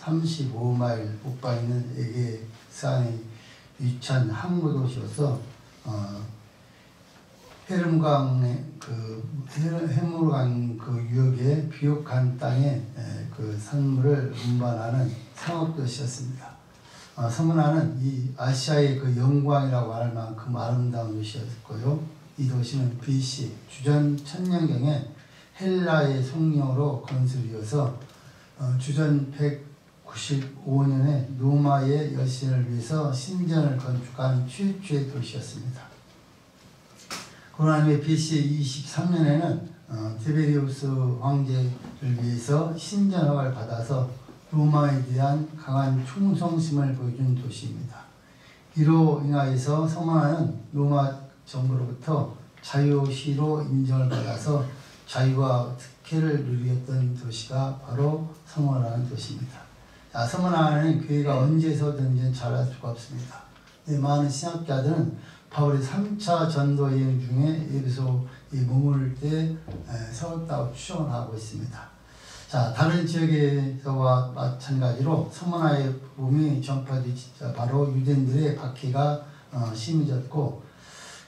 35마일 북방에 있는 에게산에 위치한 항구 도시여서 헤름강 해물강 그 유역의 비옥한 땅에 그 산물을 운반하는 상업 도시였습니다. 서문화는 이 아시아의 그 영광이라고 할 만큼 아름다운 도시였고요. 이 도시는 BC 주전 1000년경에 헬라의 성령으로 건설이어서 주전 195년에 로마의 여신을 위해서 신전을 건축한 최초의 도시였습니다. 그러나 후에 BC 23년에는 티베리우스 황제를 위해서 신전 허가를 받아서 로마에 대한 강한 충성심을 보여준 도시입니다. 이로 인하여서 서문화는 로마 정부로부터 자유시로 인정을 받아서 자유와 특혜를 누렸던 도시가 바로 서문화라는 도시입니다. 서문화는 교회가 언제서든지 잘할 수가 없습니다. 많은 신학자들은 바울의 3차 전도 여행 중에 에베소에 머물 때 세웠다고 추정을 하고 있습니다. 자, 다른 지역에서와 마찬가지로 서문화의 복음이 전파되기 바로 유대인들의 박해가 심해졌고,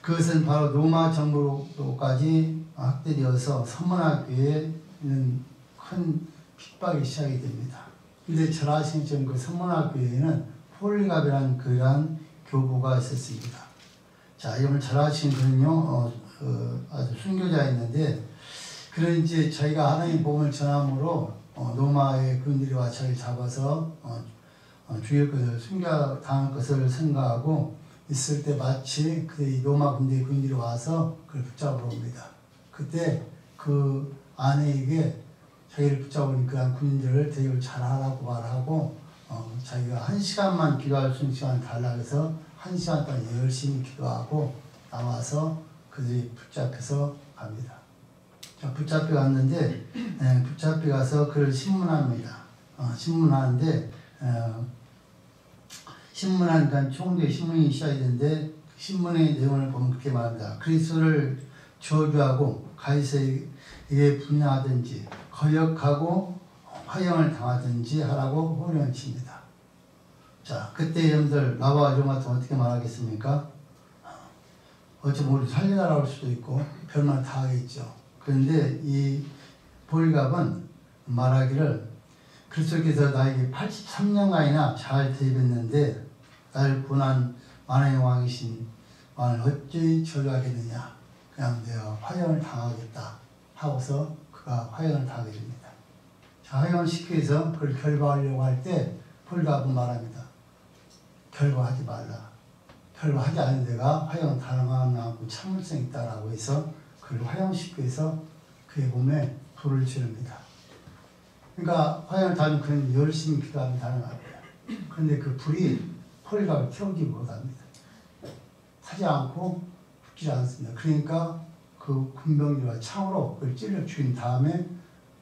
그것은 바로 로마 정부로까지 확대되어서 서문화 교회에는 큰 핍박이 시작이 됩니다. 근데 잘 아시는 것처럼 그 서문화 교회에는 폴리갑이라는 그러한 교부가 있었습니다. 자, 여러분 잘 아시는 분은요, 아주 순교자였는데, 그런 이제 자기가 하나님 복음을 전함으로 로마의 군들이 와 자기를 잡아서 죽일 것을 순교당할 것을 생각하고 있을 때 마치 그 로마 군들이 와서 그를 붙잡으러 옵니다. 그때 그 아내에게 자기를 붙잡은 그런 군인들을 대접을 잘하라고 말하고 자기가 1시간만 기도할 수 있는 시간을 달라고 해서 1시간 동안 열심히 기도하고 나와서 그들이 붙잡혀서 갑니다. 자, 붙잡혀 갔는데 붙잡혀 가서 그를 신문합니다. 신문하는데 신문하니까 총대 신문이 시작이 되는데 신문의 내용을 보면 그렇게 말합니다. 그리스도를 저주하고 가이사에게 분양하든지 거역하고 화형을 당하든지 하라고 호령을 칩니다. 자, 그때 여러분들 나와 이런 것 같으면 어떻게 말하겠습니까? 어쩌면 우리 살려달라고 할 수도 있고 별말 다 하겠죠. 그런데 이 폴리갑은 말하기를 그리스도께서 나에게 83년간이나 잘 대입했는데 나를 구원한 만왕의 왕이신 왕을 어찌 저주하겠느냐. 그냥 내가 화형을 당하겠다 하고서 그가 화형을 당하게 됩니다. 자, 화형을 시키기 위해서 그걸 결박하려고 할 때 폴리갑은 말합니다. 결박하지 말라. 결박하지 않은 내가 화형 당하고 참을성이 있다라고 해서 그를 화형시키기 위해서 그의 몸에 불을 지릅니다. 그러니까 화형을 당하면 그는 열심히 기도하면 가능합니다. 그런데 그 불이 폴리갑을 태우지 못합니다. 타지 않고 죽지 않습니다. 그러니까 그 군병들과 창으로 그를 찔러 죽인 다음에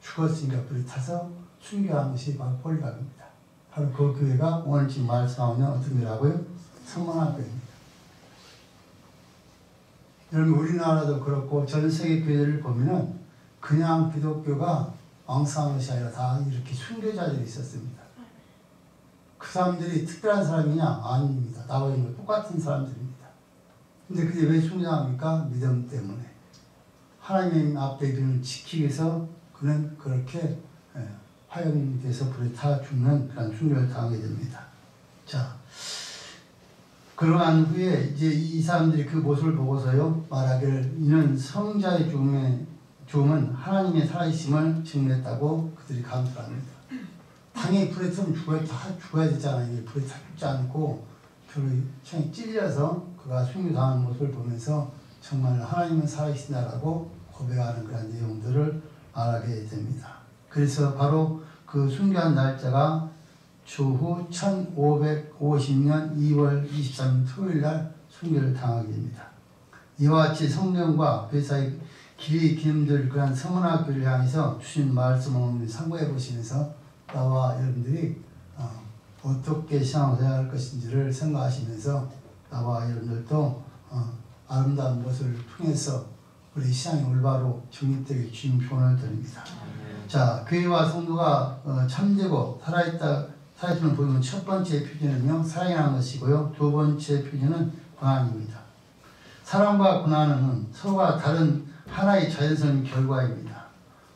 죽었으니까 불이 타서 순교한 것이 바로 폴리갑입니다. 바로 그 교회가 오늘 지금 말씀하는 어떤 교회라고요? 서문화 교회입니다. 여러분 우리나라도 그렇고 전 세계 교회를 보면은 그냥 기독교가 왕성한 것이 아니라 다 이렇게 순교자들이 있었습니다. 그 사람들이 특별한 사람이냐? 아닙니다. 나와 있는 똑같은 사람들입니다. 근데 그게 왜 순교합니까? 믿음 때문에. 하나님 앞에 믿음을 지키기 위해서 그는 그렇게 화형이 돼서 불에 타 죽는 그런 순교를 당하게 됩니다. 자, 그러한 후에 이제 이 사람들이 그 모습을 보고서요 말하기를 이는 성자의 죽음은 하나님의 살아계심을 증명했다고 그들이 감탄합니다. 당연히 불에 타면 죽어야 되잖아요. 불에 타 죽지 않고 결국 창에 찔려서 그가 순교당하는 모습을 보면서 정말 하나님은 살아계신다라고 고백하는 그런 내용들을 말하게 됩니다. 그래서 바로 그 순교한 날짜가 주후 1550년 2월 23일 토요일날 순교를 당하게 됩니다. 이와 같이 성령과 회사의 길이 기름들 그런 서문화 교회를 향해서 주신 말씀을 참고해 보시면서 나와 여러분들이 어떻게 신앙생활을 할 것인지를 생각하시면서 나와 여러분들도 아름다운 모습을 통해서 우리 신앙이 올바로 정립되게 주님 조언을 드립니다. 자, 교회와 성도가 참되고 살아있다 타이틀을 보면 첫 번째 표준은요, 사랑이라는 것이고요. 두 번째 표준은 고난입니다. 사랑과 고난은 서로가 다른 하나의 자연스러운 결과입니다.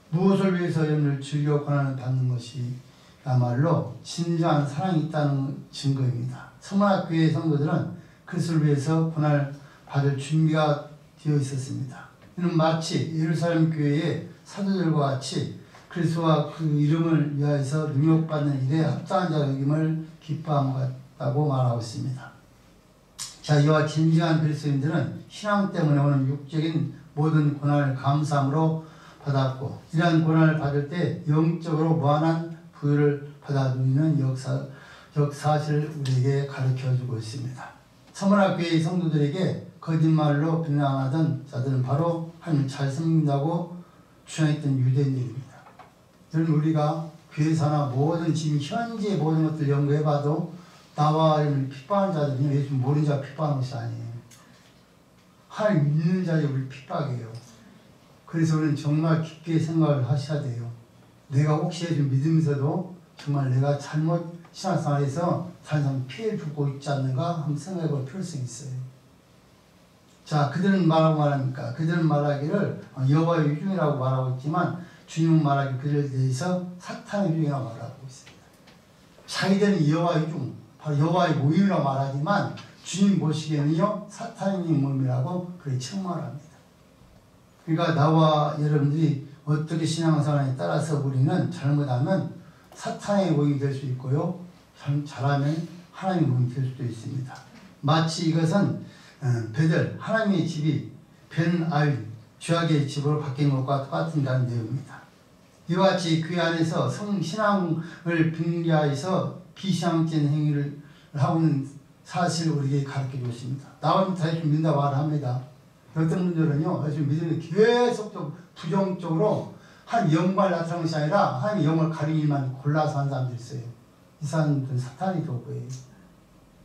무엇을 위해서 여러분을 즐겨 고난을 받는 것이야말로 진정한 사랑이 있다는 증거입니다. 서문학교의 성도들은 그것을 위해서 고난을 받을 준비가 되어 있었습니다. 이는 마치 예루살렘 교회의 사도들과 같이 그리스도와 그 이름을 위하여서 능력받는 일에 합당한 자 여김을 기뻐함 같다고 말하고 있습니다. 자, 이와 진정한 그리스도인들은 신앙 때문에 오는 육적인 모든 고난을 감사함으로 받았고, 이러한 고난을 받을 때 영적으로 무한한 부유를 받아 누리는 역사실을 우리에게 가르쳐주고 있습니다. 서문학교의 성도들에게 거짓말로 비난하던 자들은 바로 하나님을 잘 섬긴다고 주장했던 유대인들입니다. 여러분, 우리가 교회사나 모든 지금 현재 모든 것들 연구해봐도 나와 핍박하는 자들은 예수 모르는 자가 핍박하는 것이 아니에요. 하나님 믿는 자들이 우리 핍박이에요. 그래서 우리는 정말 깊게 생각을 하셔야 돼요. 내가 혹시 좀 믿으면서도 정말 내가 잘못 신앙생활에서 다른 사람 피해를 주고 있지 않는가 한번 생각해 볼 필요성이 있어요. 자, 그들은 뭐라고 말합니까? 그들은 말하기를 여호와의 유중이라고 말하고 있지만 주님은 말하기 그들에 대해서 사탄의 유중이라고 말하고 있습니다. 자기들은 여호와의 유중, 바로 여호와의 모임이라고 말하지만 주님 보시기에는요, 사탄의 모임이라고 그렇게称말합니다. 그러니까 나와 여러분들이 어떻게 신앙생활에 따라서 우리는 잘못하면 사탄의 모임이 될 수 있고요, 잘하면 하나님의 모임이 될 수도 있습니다. 마치 이것은 베델, 하나님의 집이 벤-아일, 죄악의 집으로 바뀐 것과 똑같은 내용입니다. 이와 같이 그 안에서 신앙을 빙자해서 비신앙적인 행위를 하고 있는 사실을 우리에게 가르쳐 줬습니다. 나와 다시 좀 믿는다고 말합니다. 어떤 분들은요, 요즘 믿음이 계속 부정적으로 한 영광을 나타내는 것이 아니라 한 영을 가리는 일만 골라서 하는 사람들이 있어요. 이 사람들은 사탄이 도구예요.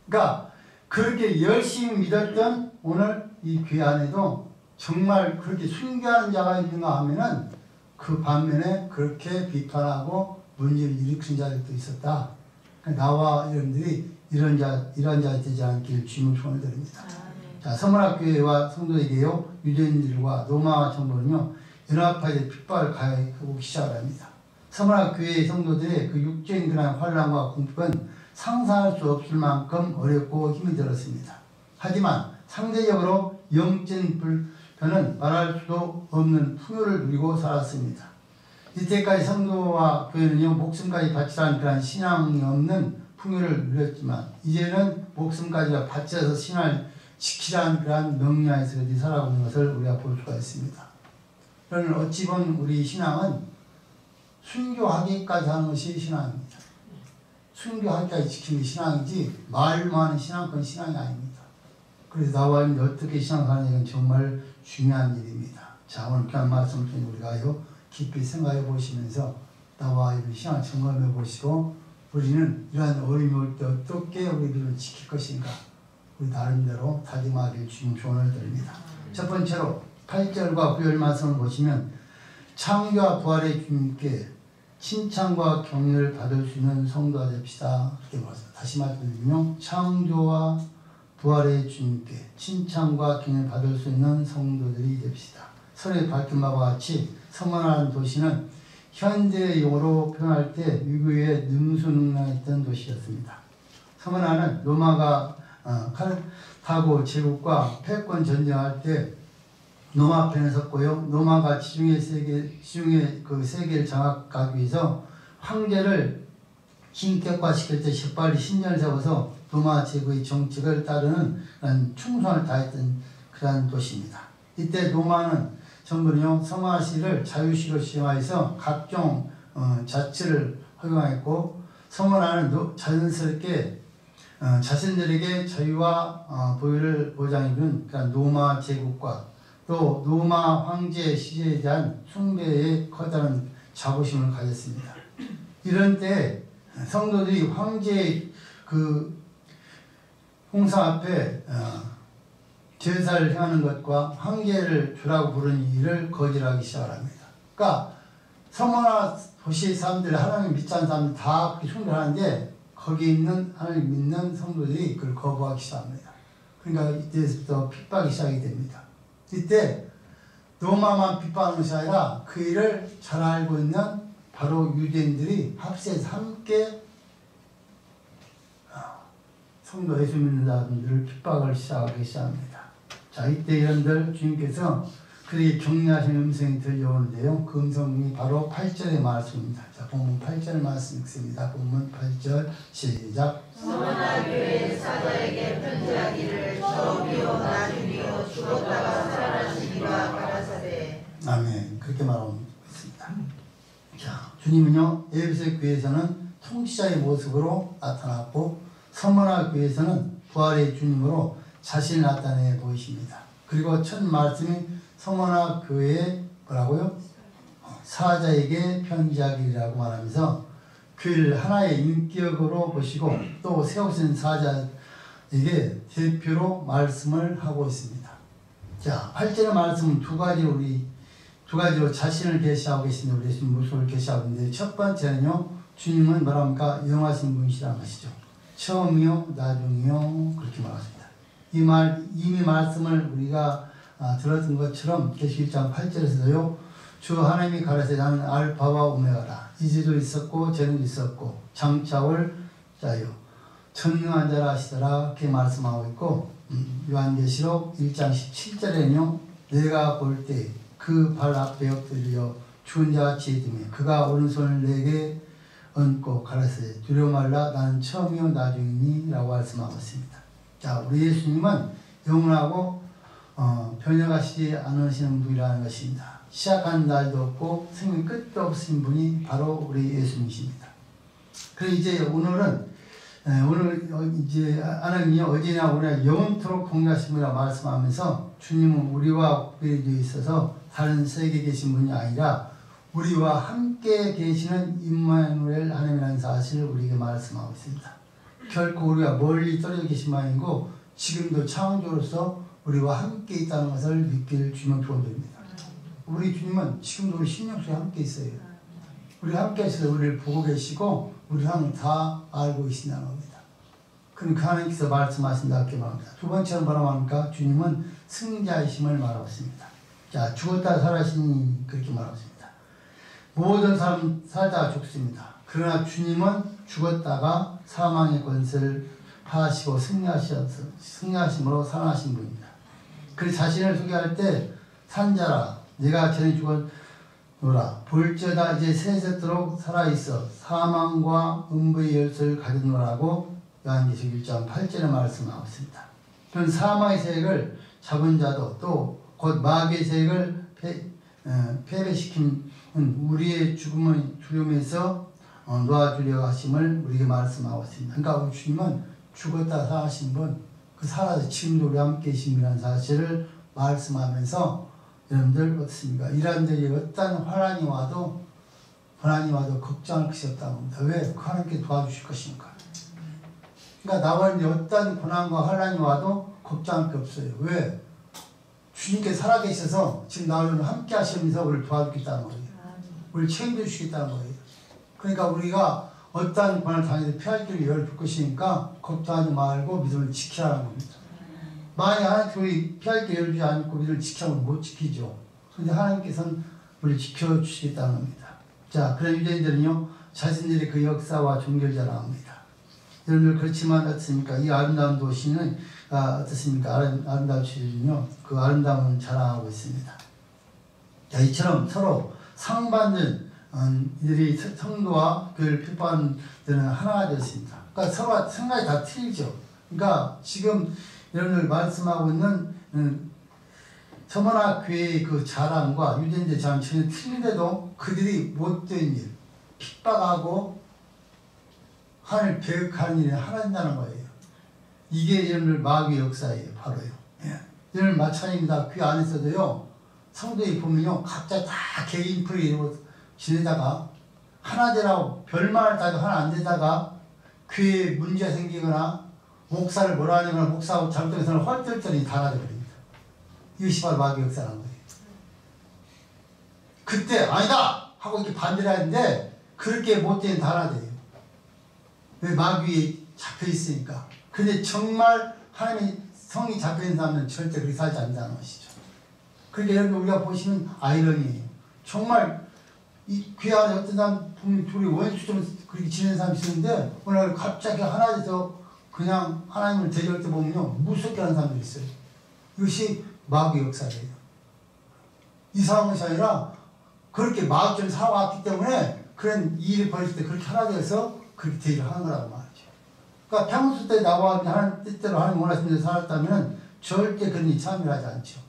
그러니까 그렇게 열심히 믿었던 오늘 이 교회 안에도 정말 그렇게 순교하는 자가 있는가 하면은 그 반면에 그렇게 비판하고 문제를 일으킨 자들도 있었다. 그러니까 나와 여러분들이 이런 자 되지 않길 주님을 소원을 드립니다. 자, 서문학교회와 성도에게요, 유대인들과 로마 정부는요, 연합하여 핍박을 가해하고 시작을 합니다. 서문학교회의 성도들의 그 육적인 그런 환란과 공격은 상상할 수 없을 만큼 어렵고 힘이 들었습니다. 하지만 상대적으로 영적인 불편은 말할 수도 없는 풍요를 누리고 살았습니다. 이때까지 성도와 교회는요, 목숨까지 바치라는 그런 신앙이 없는 풍요를 누렸지만 이제는 목숨까지가 바쳐서 신앙을 지키라는 그런 명령에서 살아가고 있는 것을 우리가 볼 수가 있습니다. 그러면 어찌 보면 우리 신앙은 순교하기까지 하는 것이 신앙입니다. 순교하기까지 지키는 게 신앙이지 말만 하는 신앙, 그건 신앙이 아닙니다. 그래서 나와 어떻게 신앙하는 건 정말 중요한 일입니다. 자, 오늘 그런 말씀을 통해 우리가요, 깊이 생각해 보시면서 나와 신앙을 점검해 보시고 우리는 이러한 어려움이 올 때 어떻게 우리들을 지킬 것인가, 우리 나름대로 다짐하길 주님 조언을 드립니다. 첫 번째로 8절과 9절 말씀을 보시면 창조와 부활의 주님께 칭찬과 격려를 받을 수 있는 성도가 됩시다. 이렇게 말씀합니다. 다시 말씀드리면 창조와 부활의 주님께 칭찬과 격려를 받을 수 있는 성도들이 됩시다. 서로의 밝힌 바와 같이 서문하는 도시는 현대 용어로 표현할 때 유교에 능수능란했던 도시였습니다. 서문하는 로마가 카르타고 제국과 패권 전쟁할 때 로마 편에 섰고요. 로마가 지중해 그 세계를 장악하기 위해서 황제를 신격화시킬 때 재빨리 신년을 세워서 로마 제국의 정책을 따르는 충성을 다했던 그러한 도시입니다. 이때 로마는 정부는요, 서문화시를 자유시로 시행하여서 각종 자치를 허용했고, 서문화는 자연스럽게 자신들에게 자유와 보유를 보장해준 로마 제국과 또 로마 황제 시제에 대한 숭배에 커다란 자부심을 가졌습니다. 이런 때 성도들이 황제의 그 홍사 앞에 제사를 행하는 것과 황제를 주라고 부르는 일을 거절하기 시작합니다. 그러니까 서문화 도시 사람들, 하나님 믿지 않는 사람들 다 그렇게 숭배하는데 거기 있는 하나님 믿는 성도들이 그걸 거부하기 시작합니다. 그러니까 이때부터 핍박이 시작이 됩니다. 이때 로마만 핍박하는 것이 아니라 그 일을 잘 알고 있는 바로 유대인들이 합세해서 함께 성도 예수 믿는 자들을 핍박을 시작하기 시작합니다. 자, 이때 이런들 주님께서 그들이 격려하신 음성이 들려오는데요. 그 음성이 바로 8절의 말씀입니다. 자, 본문 8절 말씀 읽습니다. 본문 8절 시작. 서머나 교회 사도에게 편지하기를 처음이요 나중이요 죽었다가 살아나시니라 가라사대. 아멘. 그렇게 말하고 있습니다. 자, 주님은요 에베소 교회에서는 통치자의 모습으로 나타났고 서머나 교회에서는 부활의 주님으로 자신을 나타내 보이십니다. 그리고 첫 말씀이 서머나 교회에 뭐라고요? 사자에게 편지하기라고 말하면서 교회를 하나의 인격으로 보시고 또 세우신 사자에게 대표로 말씀을 하고 있습니다. 자, 8절의 말씀은 두 가지로 자신을 계시하고 계신데 우리 예수님 모습을 계시하고 있는데 첫 번째는요 주님은 뭐랍니까? 영하신 분이시라는 것이죠. 처음이요 나중이요 그렇게 말합니다. 이미 말씀을 우리가 들었던 것처럼 계시록 1장 8절에서도요 주 하나님이 가라사대 나는 알파와 오메가다. 이제도 있었고 전에도 있었고 장차 올 자요 전능한 자라 하시더라 이렇게 말씀하고 있고 요한계시록 1장 17절에는요 내가 볼 때 그 발 앞에 엎드려 죽은 자같이 있으며 그가 오른손을 내게 얹고 가라사대 두려워 말라 나는 처음이요 나중이니 라고 말씀하고 있습니다. 자, 우리 예수님은 영원하고 변형하시지 않으시는 분이라는 것입니다. 시작하는 날도 없고 생명 끝도 없으신 분이 바로 우리 예수님이십니다. 그래서 이제 오늘 이제 하나님이 어제나 오늘 영원토록 동일하신 분이라 말씀하면서 주님은 우리와 구별되어 있어서 다른 세계에 계신 분이 아니라 우리와 함께 계시는 임마누엘 하나님이라는 사실을 우리에게 말씀하고 있습니다. 결코 우리가 멀리 떨어져 계신 분 아니고 지금도 창조로서 우리와 함께 있다는 것을 믿길 주님은 도와드립니다. 우리 주님은 지금도 우리 심령 속에 함께 있어요. 우리 함께 있어서 우리를 보고 계시고 우리 하나님 다 알고 계신다는 겁니다. 그러니까 하나님께서 말씀하신다 이렇게 말합니다. 두 번째는 뭐라고 합니까? 주님은 승자이심을 말하고 있습니다. 자, 죽었다 살아시니 그렇게 말하고 있습니다. 모든 사람 살다가 죽습니다. 그러나 주님은 죽었다가 사망의 권세를 파하시고 승리하심으로 살아나신 분입니다. 그래서 자신을 소개할 때 산자라 내가 전에 죽었노라 볼지어다 이제 세세토록 살아있어 사망과 음부의 열쇠를 가졌노라고 요한계시록 1장 8절에 말씀하고 있습니다. 그런 사망의 세력을 잡은 자도 또 곧 마귀의 세력을 패배시킨 우리의 죽음의 두려움에서 놓아주려 하심을 우리에게 말씀하고 있습니다. 그러니까 우리 주님은 죽었다 살아신 분, 그 살아서 지금도 우리 함께 계심이라는 사실을 말씀하면서 여러분들 어떻습니까? 이란들이 어떤 환란이 와도 걱정할 것이 없다고 합니다. 왜? 하나님께 도와주실 것이니까. 그러니까 나와 이제 어떤 고난과 환란이 와도 걱정할 게 없어요. 왜? 주님께 살아계셔서 지금 나와 함께 하시면서 우리를 도와주겠다는 거예요. 우리를 책임져 주시겠다는 거예요. 그러니까 우리가 어떠한 고난을 당해도 피할 길을 열어줄 것이니까 걱정하지 말고 믿음을 지키라는 겁니다. 만약 하나님께서 우리 피할 길을 열어주지 않고 믿음을 지키면 못 지키죠. 그런데 하나님께서는 우리를 지켜주시겠다는 겁니다. 자, 그런 유대인들은요 자신들이 그 역사와 종교를 자랑합니다. 여러분들 그렇지만 어떻습니까? 이 아름다운 도시는 어떻습니까? 아름다운 도시는요 그 아름다움을 자랑하고 있습니다. 자, 이처럼 서로 상반된 이들이 성도와 교회를 핍박하는 데는 하나가 되었습니다. 그러니까 서로 생각이 다 틀리죠. 그러니까 지금 여러분들 말씀하고 있는 서머나 교회의 그 자랑과 유대인들의 자랑 전혀 틀린데도 그들이 못된 일, 핍박하고 하나님을 배역하는 일이 하나 된다는 거예요. 이게 여러분들 마귀의 역사예요. 바로요. 예. 여러분 마찬가지입니다. 그 안에서도요. 성도에 보면요. 각자 다 개인 프레이로 지내다가 하나 되라고 별말을 다 해도 하나 안 되다가 교회에 문제가 생기거나 목사를 뭐라 하냐거나 목사하고 잘못해서는 헐떨떨이 다 나져버립니다. 이것이 바로 마귀의 역사라는 거예요. 그때 아니다! 하고 이렇게 반대를 하는데 그렇게 못된 다 하나 돼요. 왜 마귀에 잡혀 있으니까. 근데 정말 하나님의 성이 잡혀 있는 사람은 절대 그렇게 살지 않는다는 것이죠. 그러니까 여러분 우리가 보시면 아이러니예요. 정말 이 귀한 어떤 사람 보면 둘이 원수처럼 그렇게 지내는 사람이 있었는데 오늘 갑자기 하나 돼서 그냥 하나님을 대적할 때 보면요 무섭게 하는 사람들이 있어요. 이것이 마귀 역사예요. 이상한 것이 아니라 그렇게 마귀처럼 살아왔기 때문에 그런 일을 벌일 때 그렇게 하나 돼서 그렇게 대적을 하는 거라고 말이죠. 그러니까 평소 때 나와 하나님 뜻대로 하나님 원하시는 대로 살았다면 절대 그런 일이 참여하지 않죠.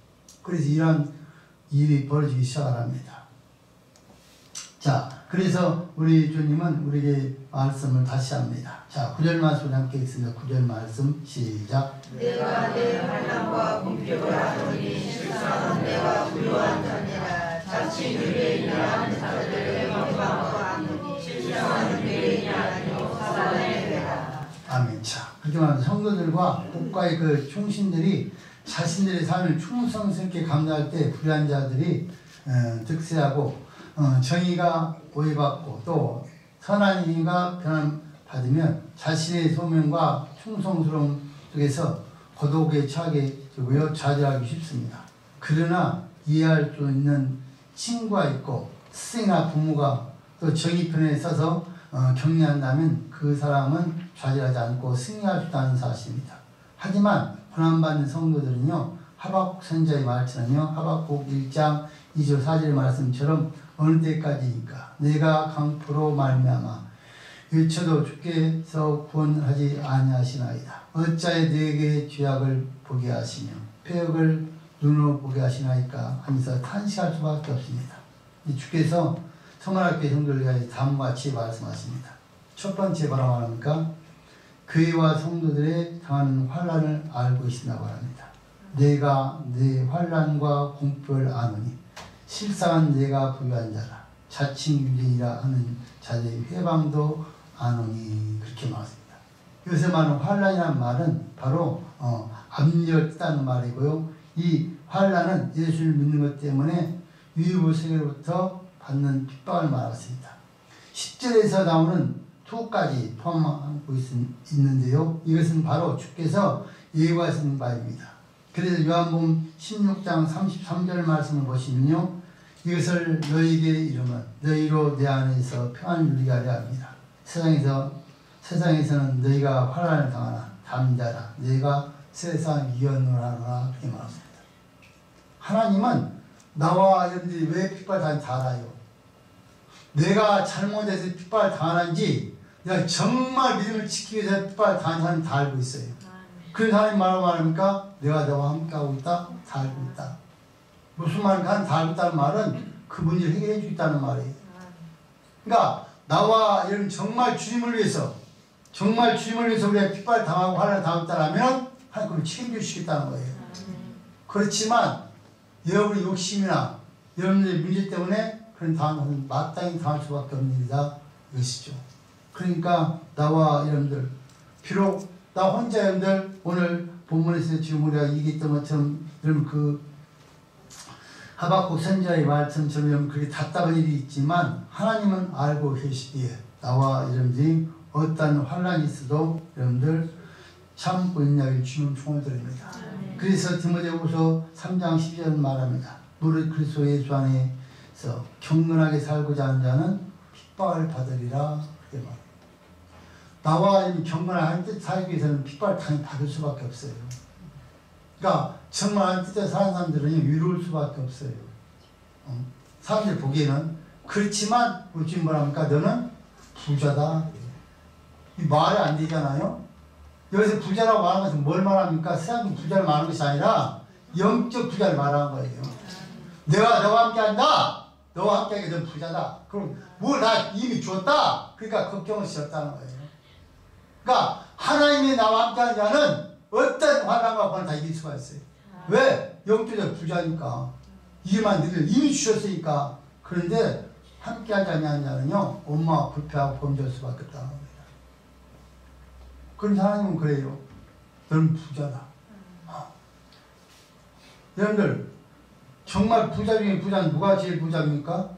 그래서 이런 일이 벌어지기 시작합니다. 자, 그래서 우리 주님은 우리에게 말씀을 다시 합니다. 자, 9절 말씀을 함께 읽습니다. 9절 말씀 시작. 내가 내 환난과 공격을 하노니 실상은 내가 부요한 자니라. 자칫 유대인이 하는 자들을 영광하노니 실상은 유대인이 아니요 사단의 죄라. 아멘. 자, 그렇게 말하면 성도들과 국가의 그 충신들이 자신들의 삶을 충성스럽게 감당할 때 불의한 자들이 득세하고 정의가 오해받고 또 선한 행위가 변함받으면 자신의 소명과 충성스러움 속에서 고독에 처하게 되고요. 좌절하기 쉽습니다. 그러나 이해할 수 있는 친구가 있고 스승이나 부모가 또 정의 편에 서서 격려한다면 그 사람은 좌절하지 않고 승리할 수 있다는 사실입니다. 하지만 고난받는 성도들은요. 하박국 선지자의 말처럼요. 하박국 1장 2절 4절의 말씀처럼 어느 때까지니까 내가 강포로 말미암아 외쳐도 주께서 구원하지 아니하시나이다. 어찌하여 내게 죄악을 보게 하시며 폐역을 눈으로 보게 하시나이까 하면서 탄식할 수밖에 없습니다. 주께서 서머나교회 성도를 위하여 다음과 같이 말씀하십니다. 첫 번째 뭐라고 합니까? 교회와 성도들의 당하는 환난을 알고 계신다고 합니다. 내가 내 환난과 공포를 아노니 실상은 내가 부유한 자라. 자칭 유대인이라 하는 자들의 회방도 아노니 그렇게 말했습니다. 여기서 말하는 환난이라는 말은 바로 압력을 뜻하는 말이고요. 이 환난은 예수를 믿는 것 때문에 유유불세계로부터 받는 핍박을 말했습니다. 10절에서 나오는 투까지 포함하고 있는데요. 이것은 바로 주께서 예고하신 바입니다. 그래서 요한복음 16장 33절 말씀을 보시면요. 이것을 너희에게 이르면 너희로 내 안에서 평안을 누리게 하려 합니다. 세상에서는 너희가 환난을 당하나 담대하라. 너희가 세상 이겨노라 하노라 그렇게 말했습니다. 하나님은 나와 여러분들이 왜 핍박을 당하는지 다 알아요. 내가 잘못해서 핍박을 당하는지 내가 정말 믿음을 지키기 위해서 핍박을 당하는 사람이 다 알고 있어요. 그래서 하나님 뭐라고 말합니까? 내가 너와 함께하고 있다? 다 알고 있다. 무슨 말인가? 다 알고 있다는 말은 그 문제를 해결해 주겠다는 말이에요. 그러니까 나와 여러분 정말 주님을 위해서 우리가 핍박을 당하고 환난을 당했다면 하나님 그걸 책임져주시겠다는 거예요. 그렇지만 여러분의 욕심이나 여러분의 문제 때문에 그런 당하는 마땅히 당할 수밖에 없는 일이다 이것이죠. 그러니까 나와 여러분들 비록 나 혼자 여러분들 오늘 본문에서 지금 우리가 얘기했던 것처럼 여러분 그 하박국 선지자의 말씀처럼 여러분 그렇게 답답한 일이 있지만 하나님은 알고 계시기에 나와 여러분들이 어떤 환난이 있어도 여러분들 참고 있냐고 주님 총을 드립니다. 그래서 디모데후서 3장 12절 말합니다. 무릇 그리스도 예수 안에서 경건하게 살고자 하는 자는 핍박을 받으리라 그렇게 말합니다. 나와 경건한 뜻 살기 위해서는 핍박을 당연히 받을 수밖에 없어요. 그러니까 정말 하나님 뜻대로 사는 사람들은 위로울 수밖에 없어요. 사람들 보기에는 그렇지만 우리 주님 뭐랍니까? 너는 부자다. 이 말이 안 되잖아요. 여기서 부자라고 말하는 것은 뭘 말합니까? 세상적인 부자를 말하는 것이 아니라 영적 부자를 말하는 거예요. 내가 너와 함께 한다. 너와 함께 하게 넌 부자다. 그럼 뭘 나 이미 줬다. 그러니까 걱정을 쉬었다는 거예요. 그러니까 하나님이 나와 함께 하는 자는 어떤 환난과 고난을 다 이길 수가 있어요. 왜? 영적으로 부자니까. 이만 너희들 이미 주셨으니까. 그런데 함께 하지 않는 자는요. 엄마와 불패하고 범죄할 수밖에 없다는 겁니다. 그럼 하나님은 그래요. 너는 부자다. 여러분들 정말 부자 중에 부자는 누가 제일 부자입니까?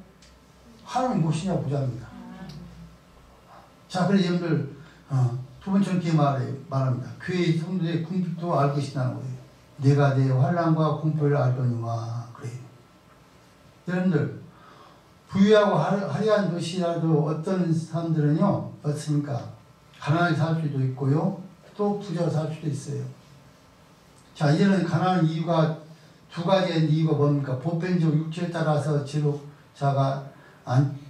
하나님 모시냐 부자입니다. 자, 그래서 여러분들 두 번째는 이렇게 말합니다. 교회의 성도의 궁핍도 알고 계신다는 거예요. 내가 내 환난과 공포를 알거니와 그래요. 여러분들 부유하고 화려한 도시라도 어떤 사람들은요 어떻습니까? 가난하게 살 수도 있고요 또 부자로 살 수도 있어요. 자, 이제는 가난한 이유가 두 가지의 이유가 뭡니까? 보편적 육체에 따라서 지록자가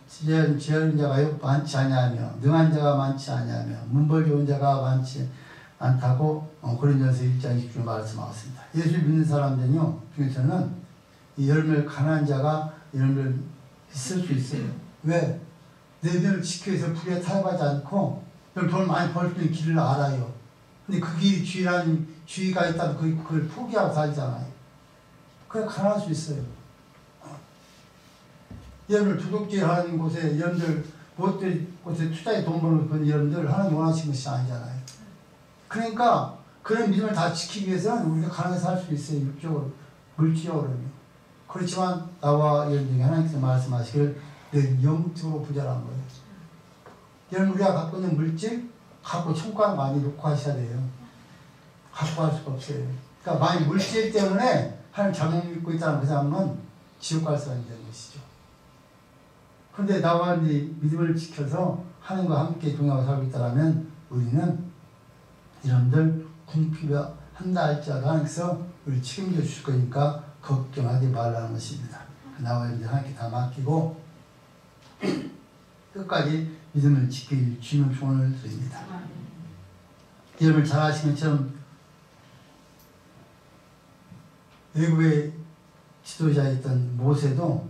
지혜로운 자가 많지 않냐며 능한 자가 많지 않냐며 문벌 좋은 자가 많지 않다고 고린도전서 1장 20절에 말씀하셨습니다. 예수를 믿는 사람들은요 중에서는 이 여러분들 가난한 자가 여러분들 있을 수 있어요. 왜? 내 눈을 지키기 위해서 불에 타협하지 않고 돈 많이 벌 수 있는 길을 알아요. 근데 그 길이 주의가 있다면 그걸 포기하고 살잖아요. 그래 가난할 수 있어요. 여러분들 도둑질 하는 곳에 여러분들 곳에 투자에 돈 버는 그 여러분들 하나님 원하시는 것이 아니잖아요. 그러니까 그런 믿음을 다 지키기 위해서는 우리가 가난하게 살 수 있어요. 육적으로, 물질적으로는요. 그렇지만 나와 여러분 중에 하나님께서 말씀하시길 늘 영적으로 부자란 거예요. 여러분 우리가 갖고 있는 물질 갖고 총괄 많이 놓고 하셔야 돼요. 갖고 할 수가 없어요. 그러니까 만약 물질 때문에 하나님 잘못 믿고 있다는 그 사람은 지옥 갈 사람이 되는 것이죠. 그런데 나와 믿음을 지켜서 하나님과 함께 동행하고 살고 있다면 우리는 여러분들 궁핍이 한다 할지라도 하나님께서 우리를 책임져 주실 거니까 걱정하지 말라는 것입니다. 나와 이제 하나님께 다 맡기고 끝까지 믿음을 지킬 주님의 소원을 드립니다. 여러분 잘 아시는 것처럼 애굽의 지도자였던 모세도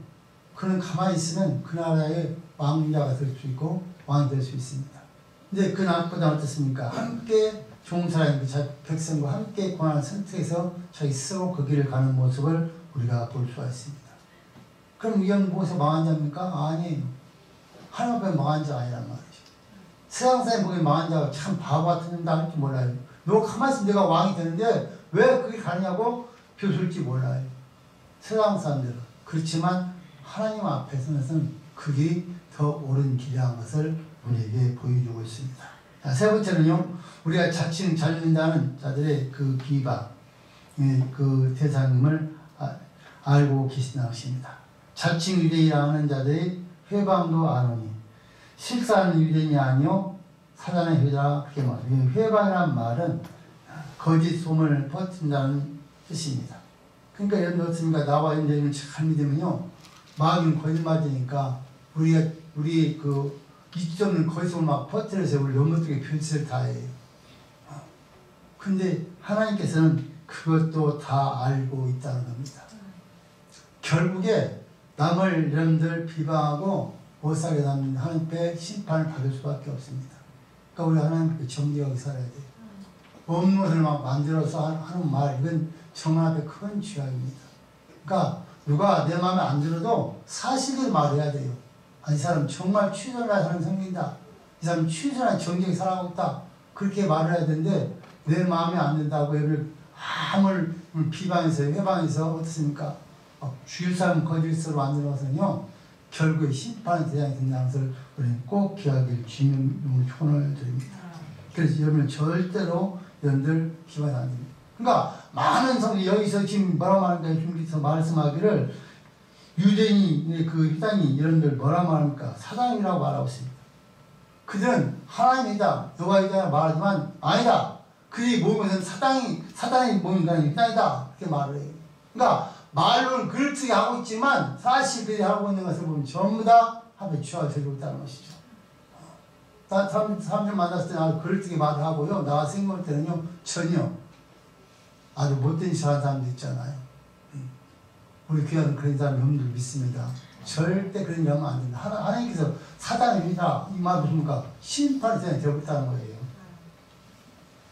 그는 가만히 있으면 그 나라의 왕자가 될 수 있고 왕이 될 수 있습니다. 근데 그 나라보다 어떻습니까? 함께 종사라는 그 백성과 함께 고난을 선택해서 자기 스스로 그 길을 가는 모습을 우리가 볼 수가 있습니다. 그럼 이건 모세 망한 자입니까? 아니에요. 하나님 앞에 망한 자 아니란 말이죠. 세상 사람이 보기엔 망한 자가 참 바보 같은 놈다 할 줄 몰라요. 너 가만히 있으면 내가 왕이 되는데 왜 그게 가느냐고 비웃을지 몰라요. 세상 사람들은. 그렇지만 하나님 앞에서는 그 길이 더 옳은 길이라는 것을 우리에게 보여주고 있습니다. 자, 세 번째는요, 우리가 자칭 잘 믿는다는 자들의 그 비방, 그 대상임을 알고 계신다는 것입니다. 자칭 유대인이라는 자들이 회방도 안 오니 실사하는 유대인이 아니요 사단의 효자라 그렇게 말해요. 회방이라는 말은 거짓 소문을 퍼뜨린다는 뜻입니다. 그러니까 여러분 어떻습니까? 나와 여러분을 잘 믿으면요 마귀는 거짓말이니까 우리 그 있지 없는 거짓을 막 퍼뜨려서 우리 넘어뜨리게 변치를 다 해요. 근데 하나님께서는 그것도 다 알고 있다는 겁니다. 결국에 남을 여러분들 비방하고 못살게 하는 하나님께 심판을 받을 수밖에 없습니다. 그러니까 우리 하나님께 정직하게 살아야 돼요. 없는 것을 막 만들어서 하는 말, 이건 정말 앞에 큰 죄악입니다. 그러니까 누가 내 마음에 안 들어도 사실을 말해야 돼요. 아, 이 사람 정말 취존한 사람 생긴다. 이 사람 취존한 정직하게 살아가고 있다. 그렇게 말을 해야 되는데 내 마음에 안 든다고 얘를 아무리 비방해서 회방해서 어떻습니까? 죽일 사람 거짓으로 만들어서는요 결국에 심판의 대상이 된다는 것을 우리는 꼭 기억하길 주님의 촌을 드립니다. 그래서 여러분 절대로 여러분들 비방이 안 됩니다. 그러니까 많은 성도 여기서 지금 뭐라 말하니까 주님께서 말씀하기를 유대인이 그 회당이 여러분들 뭐라 말합니까? 사단이라고 말하고 있습니다. 그들은 하나님이다 여호와이다 말하지만 아니다. 그들이 모인 것은 사단이 모인 것은 회당이다 그렇게 말을 해요. 그러니까 말로는 그렇게 하고 있지만 사실 그들이 하고 있는 것을 보면 전부 다 합에 취하게 되고 있다는 것이죠. 사람들 만났을 때는 그럴듯하게 말을 하고요. 나 생각할 때는요 전혀 아주 못된 짓을 하는 사람도 있잖아요. 우리 교회는 그런 사람이 없는 줄 믿습니다. 절대 그런 일 하면 안 된다. 하나님께서 사단입니다. 이 말 무슨가 심판이 되고 있다는 거예요.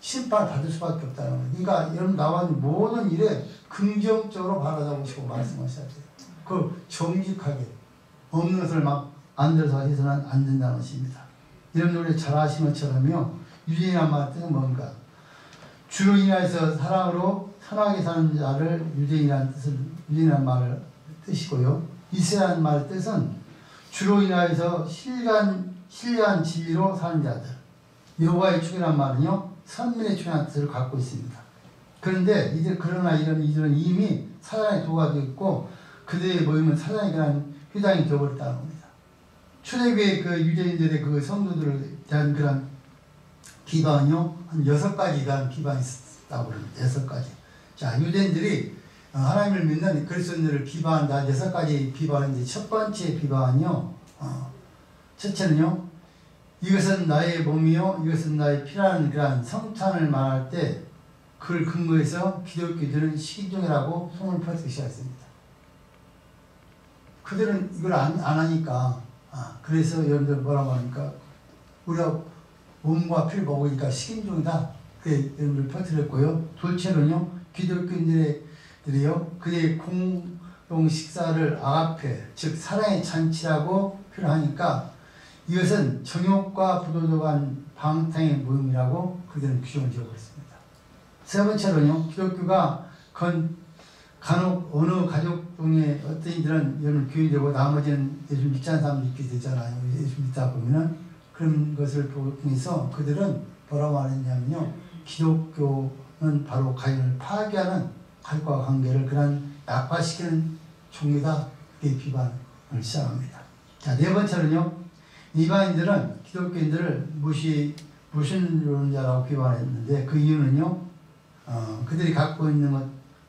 심판을 받을 수밖에 없다는 거예요. 그러니까 여러분 나와 모든 일에 긍정적으로 바라보시고 말씀하셔야 돼요. 그 정직하게 없는 것을 막 안들어서 해서는 안 된다는 것입니다. 여러분들이 잘 아시는 것처럼요. 유대인이라는 말 뜻은 뭔가? 주로 인하여서 사랑으로 선하게 사는 자를 유대인이라는 말을 뜻이고요. 이스라엘이라는 말의 뜻은 주로 인하여서 신령한 진리로 사는 자들. 여호와의 축이란 말은요, 선민의 축이라는 뜻을 갖고 있습니다. 그런데 그러나 이들은 이미 사단의 도가 되어 있고 그들의 모임은 사단에 대한 회당이 되어버렸다는 겁니다. 출애굽의 그 유대인들의 그 성도들에 대한 그런 비방은요, 한 6가지 대한 비방이 있다고 그럽니다. 6가지. 자, 유대인들이 하나님을 믿는 그리스도인들을 비방한다. 6가지 비방인데, 첫 번째 비방은요, 첫째는요, 이것은 나의 몸이요, 이것은 나의 피라는 그러한 성찬을 말할 때 그걸 근거해서 기독교들은 식인종이라고 소문을 퍼뜨리기 시작했습니다. 그들은 이걸 안 하니까, 그래서 여러분들 뭐라고 하니까, 우리가 몸과 피를 먹으니까 식인종이다. 그래, 여러분들 퍼뜨렸고요. 둘째로는요, 기독교인들이요, 그의 공동 식사를 아가페, 즉, 사랑의 잔치라고 표현하니까, 이것은 정욕과 부도덕한 방탕의 모임이라고 그들은 규정을 지어버렸습니다. 세 번째로는요, 기독교가 간혹 어느 가족 중에 어떤 이들은 여러분 교인되고 나머지는 예수 믿지 않는 사람도 있게 되잖아요. 예수 믿다 보면은 그런 것을 통해서 그들은 뭐라고 하느냐면요, 기독교는 바로 가인을 파괴하는 가족과 관계를 그런 약화시키는 종교다. 이렇게 비판을 시작합니다. 자, 네 번째로는요, 이방인들은 기독교인들을 무신론자라고 비판했는데 그 이유는요, 그들이 갖고 있는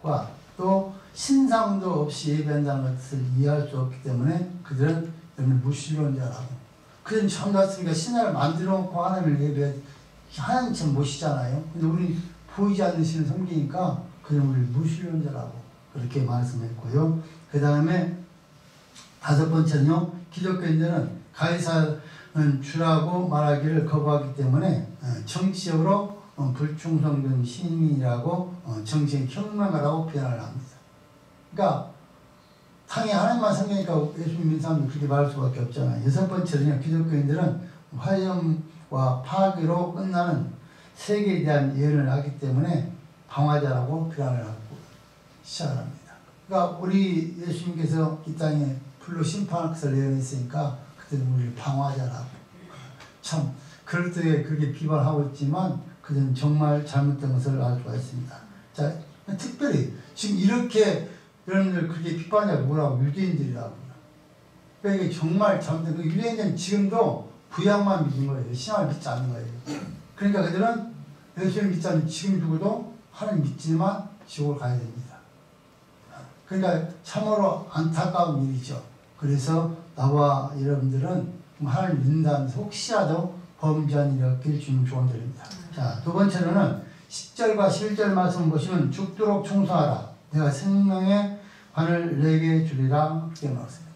것과 또 신상도 없이 예배한다는 것을 이해할 수 없기 때문에 그들은 무신론자라고. 그들은 처음 왔으니까 신화를 만들어 놓고 하나님을 예배해, 하나님처럼 모시잖아요. 근데 우리 보이지 않으시는 성기니까 그들은 우리 무신론자라고 그렇게 말씀했고요. 그 다음에 다섯 번째는요, 기독교인들은 가이사는 주라고 말하기를 거부하기 때문에 정치적으로 불충성된 시민이라고 정치적 혁명가라고 표현을 합니다. 그러니까 당연히 하나님만 섬기니까 예수 믿는 사람도 그렇게 말할 수밖에 없잖아요. 여섯 번째는요, 기독교인들은 화염과 파괴로 끝나는 세계에 대한 예언을 하기 때문에 방화자라고 표현을 하고 시작을 합니다. 그러니까 우리 예수님께서 이 땅에 불로 심판할 것을 예언했으니까 그들은 우리를 방화자라고. 참 그럴 때 그렇게 비판하고 있지만 그들은 정말 잘못된 것을 알 수가 있습니다. 자, 특별히 지금 이렇게 여러분들 그렇게 비판하고 뭐라고? 유대인들이라고. 그러니까 이게 정말 잘못된, 유대인들은 지금도 부양만 믿는 거예요. 신앙을 믿지 않는 거예요. 그러니까 그들은 예수를 믿지 않는 지금 누구도 하나님 믿지만 지옥을 가야 됩니다. 그러니까 참으로 안타까운 일이죠. 그래서 나와 여러분들은 하나님 믿는다면서 혹시라도 범죄한 일이 없길 주님 조언드립니다. 자, 두 번째로는 10절과 11절 말씀 보시면 죽도록 청소하라. 내가 생명의 관을 내게 주리라. 그렇게 말했습니다.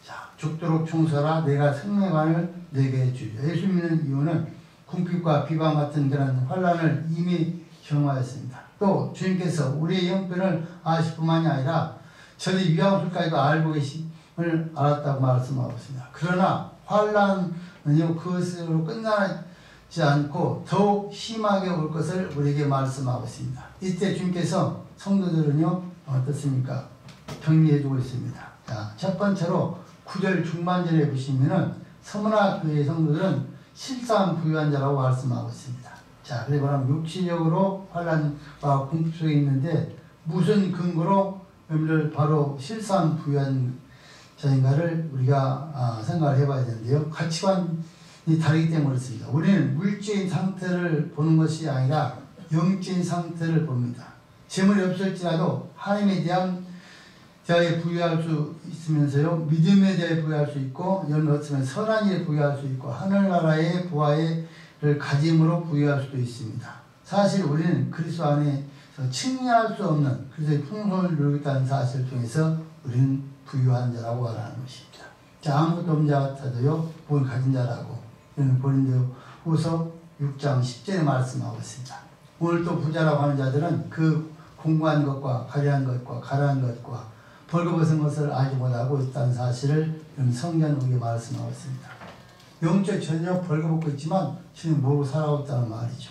자, 죽도록 청소하라. 내가 생명의 관을 내게 주리라. 예수 믿는 이유는 궁핍과 비방 같은 그런 환난을 이미 경험하였습니다. 또 주님께서 우리의 형편을 아실 뿐만이 아니라 저희 위험술까지도 알고 계심을 알았다고 말씀하고 있습니다. 그러나 환난은요, 그것으로 끝나지 않고 더욱 심하게 올 것을 우리에게 말씀하고 있습니다. 이때 주님께서 성도들은요, 어떻습니까? 격리해주고 있습니다. 자, 첫 번째로 9절 중반절에 보시면은 서문화 교회의 성도들은 실상 부유한 자라고 말씀하고 있습니다. 자, 그래 말하면 육체적으로 환난과 궁핍 속에 있는데 무슨 근거로 여러분들 바로 실상 부유한 자인가를 우리가 생각을 해봐야 되는데요. 가치관이 다르기 때문에 그렇습니다. 우리는 물질적인 상태를 보는 것이 아니라 영적인 상태를 봅니다. 재물이 없을지라도 하나님에 대하여 부유할 수 있으면서요, 믿음에 대해 부유할 수 있고, 여러분 어쩌면 선한 일에 부유할 수 있고, 하늘나라의 부활을 가짐으로 부유할 수도 있습니다. 사실 우리는 그리스도 안에서 측량할 수 없는 그리스도의 풍성을 누리겠다는 사실을 통해서 우리는 부유한 자라고 말하는 것입니다. 자, 아무것도 없는 자 같아도요, 뭘 가진 자라고 이런 고린도후서 6장 10절에 말씀하고 있습니다. 오늘 또 부자라고 하는 자들은 그 공부한 것과 가려한 것과 가라한 것과 벌거벗은 것을 알지 못하고 있다는 사실을 성경 우리에게 말씀하고 있습니다. 영적 전혀 벌거벗고 있지만 지금 모르고 살아가고 있다는 말이죠.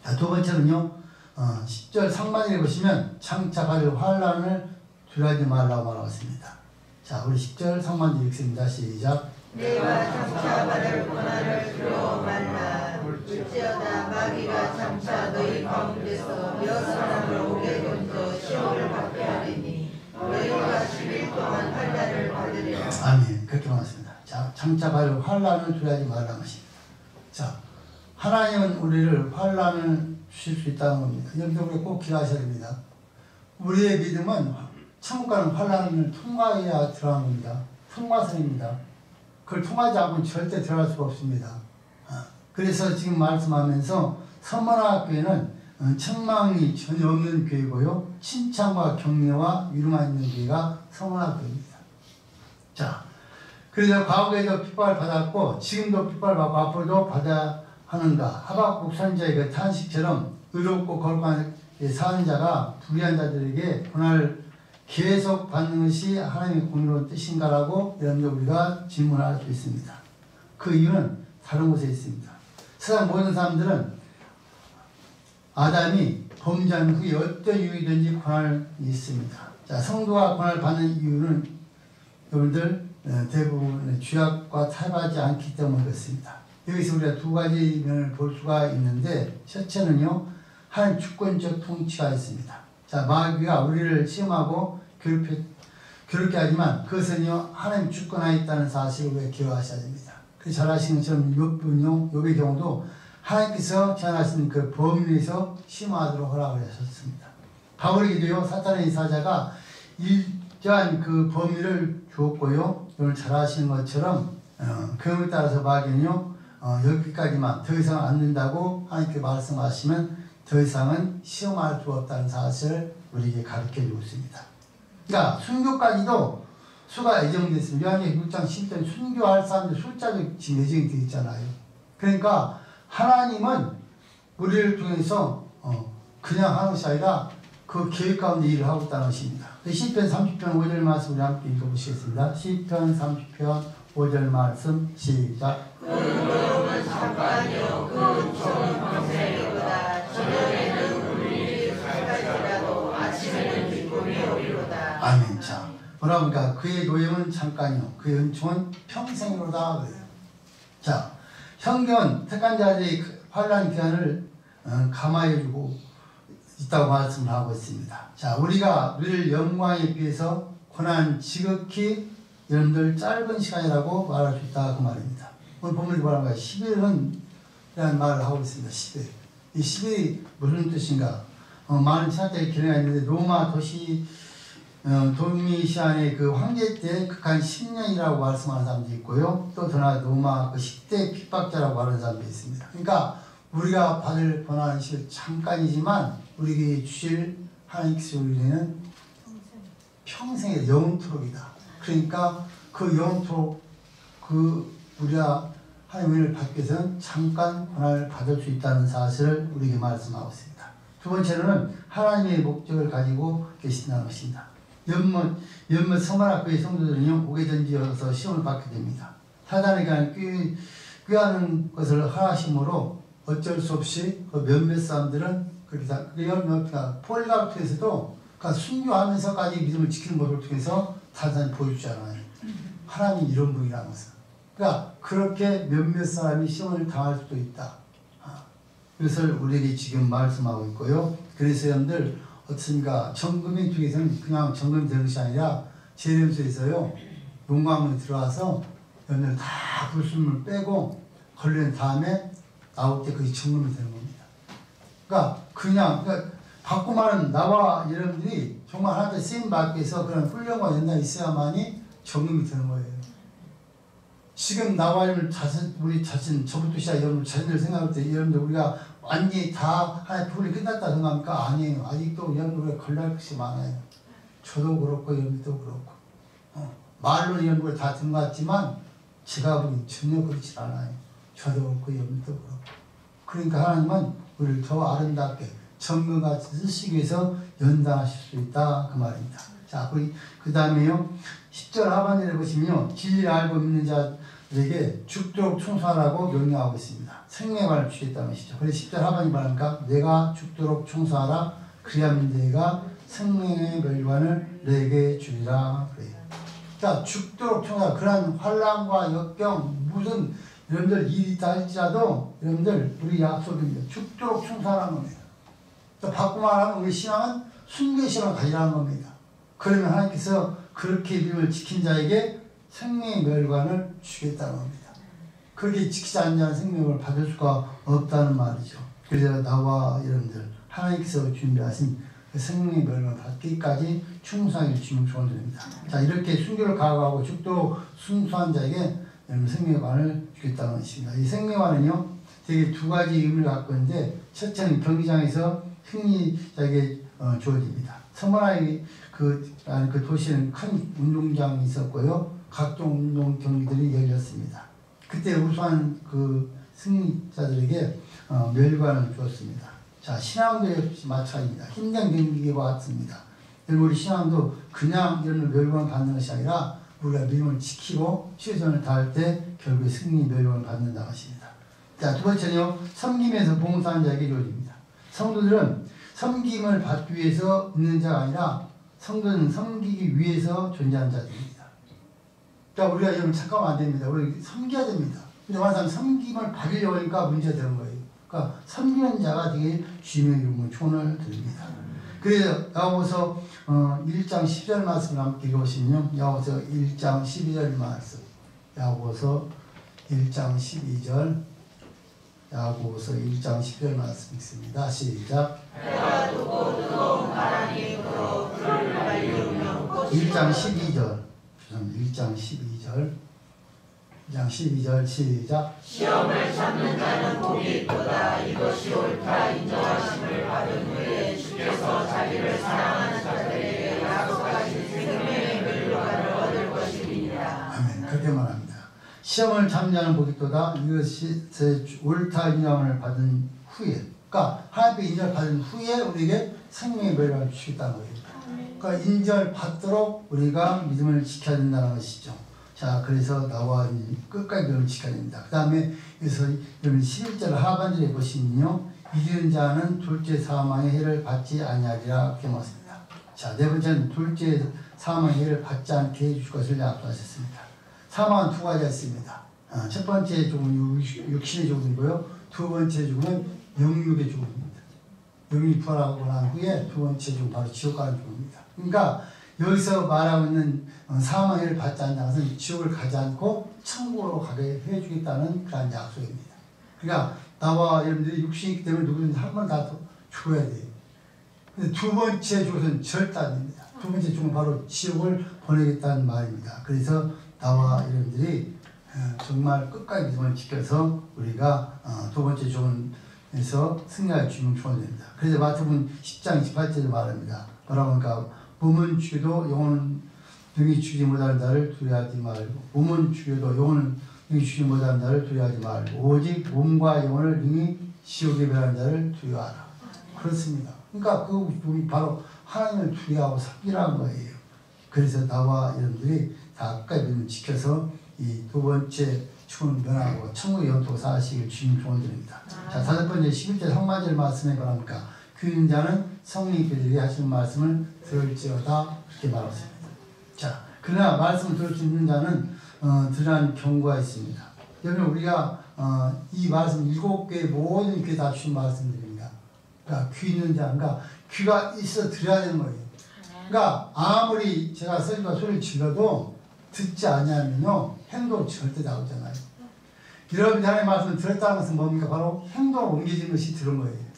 자, 두 번째는요, 10절 상반절에 보시면 장차 가질 환난을 두려워하지 말라고 말하고 있습니다. 자, 우리 10절 상반절 읽습니다. 시작. 내가 장차 받을 고난을 두려워 말라. 볼지어다 마귀가 장차 너희 가운데서 몇 사람을 오게 던져 시험을 받게 하리니 너희가 10일 동안 환난을 받으리라. 아멘. 그렇게 말했습니다. 자, 장차 받을 환난을 두려워하지 말라는 것입니다. 자, 하나님은 우리를 환난을 주실 수 있다는 겁니다. 여러분들 꼭 기억하셔야 됩니다. 우리의 믿음은 천국 가는 환난을 통과해야 들어가는 겁니다. 통과선입니다. 그걸 통하지 않으면 절대 들어갈 수가 없습니다. 그래서 지금 말씀하면서 선문학교회는 책망이 전혀 없는 교회고요. 칭찬과 격려와 위로만 있는 교회가 선문학교회입니다. 자, 그래서 과거에도 핍박을 받았고 지금도 핍박을 받고 앞으로도 받아야 하는가. 하박국 선지자의 그 탄식처럼 의롭고 거룩한 사는 자가 불의한 자들에게 고난을 계속 받는 것이 하나님의 공의로운 뜻인가라고 여러분들 우리가 질문할 수 있습니다. 그 이유는 다른 곳에 있습니다. 세상 모든 사람들은 아담이 범죄한 후에 어떤 이유든지 고난이 있습니다. 자, 성도가 고난을 받는 이유는 여러분들 대부분의 죄악과 타협하지 않기 때문에 그렇습니다. 여기서 우리가 두 가지 면을 볼 수가 있는데 첫째는요, 하나님 주권적 통치가 있습니다. 자, 마귀가 우리를 시험하고 괴롭게 하지만 그것은요, 하나님 주권하에 있다는 사실을 우리가 기억하셔야 됩니다. 그래서 잘 아시는 것처럼 욥의 경우도 하나님께서 제안하신 그 범위에서 심화하도록 허락을 하셨습니다. 바울에게도요, 사탄의 사자가 일정한 그 범위를 주었고요, 오늘 잘 아시는 것처럼 그에 따라서 마귀는요, 여기까지만 더 이상 안 된다고 하나님께 말씀하시면 더 이상은 시험할 수 없다는 사실을 우리에게 가르쳐 주고 있습니다. 그러니까 순교까지도 수가 예정되어 있습니다. 요한계시록 6장 10절 순교할 사람들 숫자도 지금 예정이 되어 있잖아요. 그러니까 하나님은 우리를 통해서 그냥 하는 것이 아니라 그 계획 가운데 일을 하고 있다는 것입니다. 시편 30편 5절 말씀 우리 함께 읽어보시겠습니다. 시편 30편 5절 말씀 시작. 그 고용은 잠깐이요 그 은총은 평생이로다. 저녁에는 울림이 갈갈지라도 아침에는 기쁨이 오리로다. 아멘. 자, 뭐라 그러니까 그의 노임은 잠깐이요 그의 은총은 평생이로다 그래요. 자, 성경은 택한 자들의 환난 기한을 감화해주고 있다고 말씀을 하고 있습니다. 자, 우리가 누릴 영광에 비해서 고난 지극히 여러분들 짧은 시간이라고 말할 수 있다 그 말입니다. 오늘 본문이 뭐라는가요? 10일은 이라는 말을 하고 있습니다. 10일. 이 10일이 무슨 뜻인가? 많은 신학자의 견해가 있는데 로마 도미시안의 그 황제 때 극한 10년이라고 말씀하는 사람도 있고요. 또 더나 로마 그 10대 핍박자라고 하는 사람도 있습니다. 그러니까 우리가 받을 고난은 잠깐이지만 우리에게 주실 하나님께서 우리는 평생의 영원토록이다. 그러니까 그 영토록 우리가 하나님의 은혜를 받기 위해서는 잠깐 고난을 받을 수 있다는 사실을 우리에게 말씀하고 있습니다. 두 번째로는 하나님의 목적을 가지고 계신다는 것입니다. 연못 성만학교의 성도들은요, 오게 던지어서 시험을 받게 됩니다. 사단에게 꾀하는 것을 하심으로 어쩔 수 없이 그 몇몇 사람들은 그렇게 폴리가르트에서도 순교하면서까지 믿음을 지키는 것을 통해서 사단이 보여주잖아요. 하나님이 이런 분이라는 것은. 그러니까 그렇게 몇몇 사람이 시험을 당할 수도 있다. 그것을 우리에게 지금 말씀하고 있고요. 그래서 여러분들 어떻습니까? 정금의 쪽에서는 그냥 정금이 되는 것이 아니라 재림소에서요, 용광문에 들어와서 여러분들 다 불순물을 빼고 걸린 다음에 나올 때 그게 정금이 되는 겁니다. 그러니까 받고 말은 나와 여러분들이 정말 하나님께 쓰임 받기 위해서 그런 훈련과 연단이 있어야만이 정금이 되는 거예요. 지금 나와 우리 자신, 저부터 시작 여러분 자신들 생각할 때 여러분들 우리가 완전히 다 하나의 풀이 끝났다 생각합니까? 아니에요. 아직도 여러분들 걸려할 것이 많아요. 저도 그렇고 여러분도 그렇고. 말로 여러분들 다 듣는 것 같지만 제가 보니 전혀 그렇지 않아요. 저도 그렇고 여러분도 그렇고. 그러니까 하나님은 우리를 더 아름답게 정금같이 쓰시기 위해서 연단하실 수 있다 그 말입니다. 자, 그 다음에요 10절 하반절에 보시면요, 진리를 알고 믿는 자들에게 죽도록 충성하라고 명령하고 있습니다. 생명의 말을 주겠다는 것이죠. 그래서 10절 하반절이 말합니까? 내가 죽도록 충성하라. 그리하면 내가 생명의 멸관을 내게 주리라 그래요. 자, 죽도록 청사 그런 환난과 역경 무슨 여러분들 일이 있다 할지라도 여러분들 우리 약속입니다. 죽도록 충성하는 겁니다. 바꿔 말하면 우리 신앙은 순교신앙을 가지라는 겁니다. 그러면 하나님께서 그렇게 믿음을 지킨 자에게 생명의 멸관을 주겠다는 겁니다. 그렇게 지키지 않는 자는 생명을 받을 수가 없다는 말이죠. 그래서 나와 여러분들 하나님께서 준비하신 그 생명의 멸관을 받기까지 충성하기를 주님 축원드립니다. 자, 이렇게 순교를 각오하고 죽도록 순수한 자에게 생명의 관을 주겠다는 것입니다. 이 생명의 관은요, 되게 두 가지 의미를 갖고 있는데, 첫째는 경기장에서 승리자에게 주어집니다. 서머나이 그 도시는 큰 운동장이 있었고요, 각종 운동 경기들이 열렸습니다. 그때 우수한 그 승리자들에게 멸관을 주었습니다. 자, 신앙도 역시 마찬가지입니다. 힘든 경기와 같습니다. 우리 신앙도 그냥 이런 멸관 받는 것이 아니라 우리가 믿음을 지키고 최선을 다할 때 결국 승리 멸관을 받는다는 것입니다. 자, 두 번째는요, 섬김에서 봉사하는 자에게 주어집니다. 성도들은 섬김을 받기 위해서 있는 자가 아니라 성도는 섬기기 위해서 존재하는 자들입니다. 자, 우리가 여러분 착각하면 안 됩니다. 우리 섬겨야 됩니다. 근데 많은 사람이 섬김을 받으려고 하니까 문제가 되는 거예요. 그러니까 섬기는 자가 되게 주님의 이름으로 초원을 드립니다. 그래서 야고보서 1장 10절 말씀을 함께 읽어보시면요. 야고보서 1장 12절 말씀. 야고보서 1장 12절. 야고보서 1장 10절 말씀 읽습니다. 시작. 해가 두고 뜨거운 바람이 불어 불을 날리우며 1장 12절. 죄송합니다. 1장 12절. 1장 12절 시작. 시험을 참는 자는 복이 있도다. 이것이 옳다 인정하심을 받은 후에 주께서 자기를 사랑하는 자들에게 약속하신 생명의 멸관을 얻을 것입니다. 아멘. 그렇게 말합니다. 시험을 참는 자는 복이 있도다. 이것이 옳다 인정을 받은 후에, 그러니까 하나님의 인정을 받은 후에 우리에게 생명의 멸관을 주시겠다는 거예요. 그러니까 인정을 받도록 우리가 믿음을 지켜야 된다는 것이죠. 자, 그래서 나와 끝까지 믿음을 지켜야 됩니다. 그 다음에 여기서 여러분 11절 하반절에 보시면요, 믿는 자는 둘째 사망의 해를 받지 아니하리라 이렇게 말했습니다. 자, 네 번째는 둘째 사망의 해를 받지 않게 해줄 것을 약속하셨습니다. 사망은 두 가지가 있습니다. 첫 번째 죽음은 육신의 죽음이고요, 두 번째 죽음은 영육의 죽음입니다. 영육이 부활하고 난 후에 두 번째 죽음 바로 지옥 가는 죽음입니다. 그러니까 여기서 말하고 있는 사망의 해를 받지 않는 것은 지옥을 가지 않고 천국으로 가게 해주겠다는 그런 약속입니다. 그러니까 나와 여러분들이 육신이 있기 때문에 누구든지 한 번 다 죽어야 돼요. 근데 두 번째 죽음은 절대 아닙니다. 두 번째 죽음은 바로 지옥을 보내겠다는 말입니다. 그래서 나와 여러분들이 정말 끝까지 믿음을 지켜서 우리가 두 번째 죽음에서 승리할 주님을 축원드립니다. 그래서 마태복음 10장 28절에 말합니다. 뭐라고 하니까 몸은 죽여도 영혼은 능히 죽이지 못하는 자를 두려워하지 말고, 몸은 죽여도 영혼은 능히 죽이지 못하는 자를 두려워하지 말고, 오직 몸과 영혼을 능히 지옥에 멸하는 자를 두려워하라. 그렇습니다. 그러니까 그 우리 바로 하나님을 두려워하고 섬기라는 거예요. 그래서 나와 여러분들이 다 끝까지 믿음을 지켜서 이 두 번째 죽음을 면하고 천국의 영토 사시길 주님 축원드립니다. 자, 다섯 번째 11절 상반절 말씀에 바랍니까? 귀인 자는 성령께서 하시는 말씀을 들을지어다 이렇게 말했습니다. 자, 그러나 말씀을 들을 수 있는 자는 들으라는 경고가 있습니다. 여러분, 우리가 이 말씀 7개 모든 귀에 다 주신 말씀들입니다. 그러니까 귀 있는 자, 그러니까 귀가 있어 들어야 되는 거예요. 그러니까 아무리 제가 설교와 소리를 질러도 듣지 않으면요 행동 절대 나오잖아요. 여러분이 하나님의 말씀을 들었다는 것은 뭡니까? 바로 행동으로 옮겨진 것이 들은 거예요.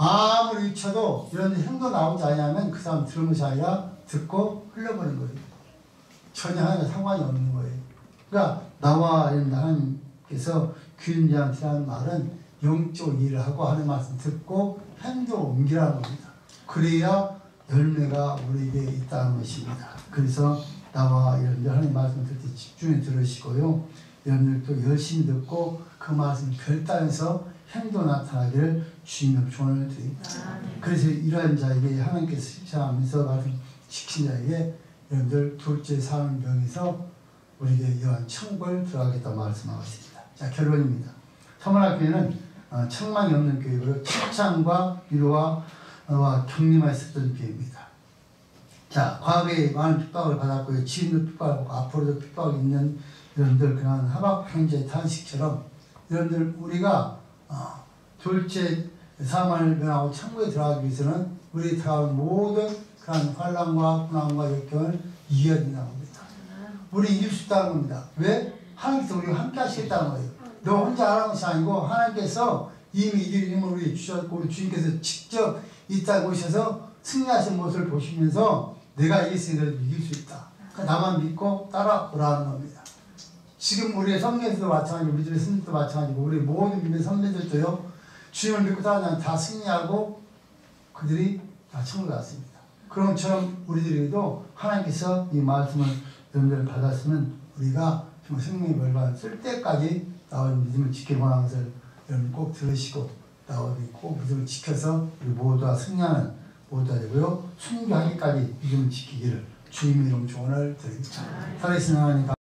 아무리 쳐도 이런 행동 나오지 않으면 그 사람 들은 것이 아니라 듣고 흘러버린 거예요. 전혀 하나님과 상관이 없는 거예요. 그러니까 나와 하나님께서 귀인 자한테 하는 말은 영적 일을 하고 하는 말씀 듣고 행동을 옮기라는 겁니다. 그래야 열매가 우리에게 있다는 것입니다. 그래서 나와 여러분들 하나님 말씀 들을 때 집중해 들으시고요, 여러분들도 열심히 듣고 그 말씀 결단해서 행동 나타나기를 주님의 조언을 드립니다. 그래서 이러한 자에게 하나님께서 실천하면서 말씀 지킨 자에게 여러분들 둘째 사는 병에서 우리에게 이러한 천국을 들어가겠다고 말씀하고 있습니다. 자, 결론입니다. 서문학교회는 책망이 없는 교회로 칭찬과 위로와 격림만 있었던 교회입니다. 자, 과거에 많은 핍박을 받았고요. 지금도 핍박하고 앞으로도 핍박이 있는 여러분들 그런 하박 형제 탄식처럼 여러분들 우리가 둘째 사망을 면하고 천국에 들어가기 위해서는 우리 들어갈 모든 그런 환난과 고난과 역경을 이겨야 된다는 겁니다. 우리 이길 수 있다는 겁니다. 왜? 하나님께서 우리가 함께 하시겠다는 거예요. 너 혼자 하라는 것이 아니고 하나님께서 이미 이길 힘을 우리 주셨고 우리 주님께서 직접 이 땅에 오셔서 승리하신 모습을 보시면서 내가 이겼으니 너도 이길 수 있다. 그러니까 나만 믿고 따라오라는 겁니다. 지금 우리의 성례에서도 마찬가지고 우리들의 승리도 마찬가지고 우리 모든 믿는 선배들도요. 주님을 믿고 따라가면 다 승리하고 그들이 다 천국에 갔습니다. 그런 것처럼 우리들에게도 하나님께서 이 말씀을 여러분들 받았으면 우리가 정말 생명의 벌받을 쓸 때까지 나온 믿음을 지키기 원하는 것을 여러분 꼭 들으시고 나오니 꼭 믿음을 지켜서 우리 모두가 승리하는 모두가 되고요. 순교하기까지 믿음을 지키기를 주님의 이름 조언을 드립니다. 살아계신 하나님